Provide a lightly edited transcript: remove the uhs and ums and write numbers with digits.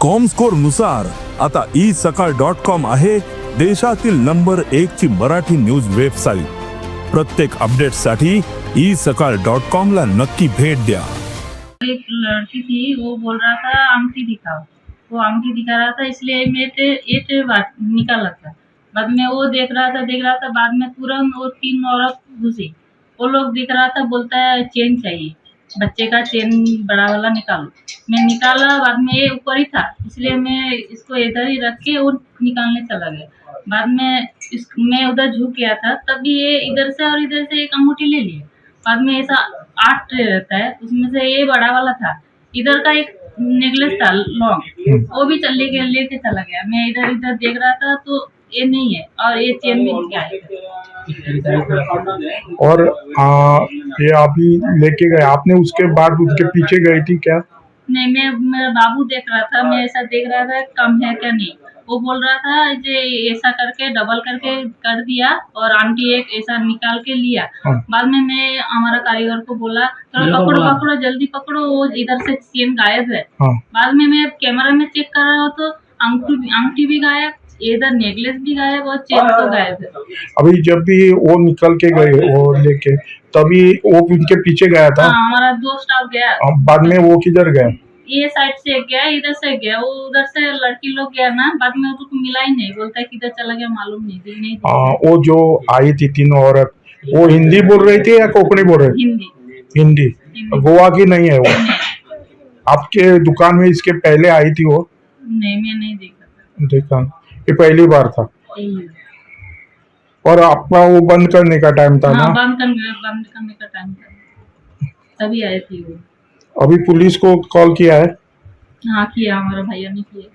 Comscore नुसार आता isakal.com आहे देशातील नंबर 1 ची मराठी न्यूज वेबसाईट। प्रत्येक अपडेटसाठी isakal.com ला नक्की भेट द्या। एक लड़की थी, वो बोल रहा था अंगूठी दिखाओ, वो अंगूठी दिखा रहा था, इसलिए ये बात निकाला था। बाद में वो देख रहा था, बाद में तुरंत वो 3 औरत घुसी। वो लोग दिख रहा था, बोलता है चेन चाहिए, बच्चे का चेन बड़ा वाला निकालो। मैं निकाला, बाद में ये ऊपर ही था, इसलिए मैं इसको इधर ही रख के वो निकालने चला गया। बाद में मैं उधर झुक गया था, तभी ये इधर से और इधर से एक अंगूठी ले लिया। बाद में ऐसा 8 ट्रे रहता है, उसमें से ये बड़ा वाला था, इधर का एक नेकलेस था लॉन्ग, वो भी लेके चला गया। मैं इधर इधर देख रहा था तो ये नहीं है, और ये चेन भी क्या है। और ये अभी लेके गए आपने, उसके बाद उसके पीछे गई थी क्या? नहीं, मेरा बाबू देख रहा था, मैं ऐसा देख रहा था कम है क्या नहीं। वो बोल रहा था जे ऐसा करके डबल करके कर दिया, और आंटी एक ऐसा निकाल के लिया। बाद में मैं हमारा कारीगर को बोला पकड़ो जल्दी पकड़ो, वो इधर से चेन गायब है। बाद में मैं कैमरा में चेक कर रहा हूँ तो अंगूठी भी गायब, इधर नेकलेस भी गायब और चेन तो गायब है। अभी जब भी वो निकल के गए वो लेके, तभी वो उनके पीछे गया था। हमारा दोस्त आ गया। बाद में वो किधर गया? ये साइड से गया, इधर से गया, वो उधर से लड़की लोग गया ना। बाद में उसको मिला ही नहीं, बोलता है किधर चला गया मालूम नहीं। वो जो आई थी 3 औरत, वो हिंदी बोल रही थी या कोंकणी बोल रही? हिंदी। गोवा की नहीं है वो? आपके दुकान में इसके पहले आई थी वो? नहीं, मैं नहीं देखा, ये पहली बार था। और आपका वो बंद करने का टाइम था ना? बंद करने का टाइम था, तभी आई थी वो। अभी पुलिस को कॉल किया है? हाँ किया, हमारा भैया ने किया।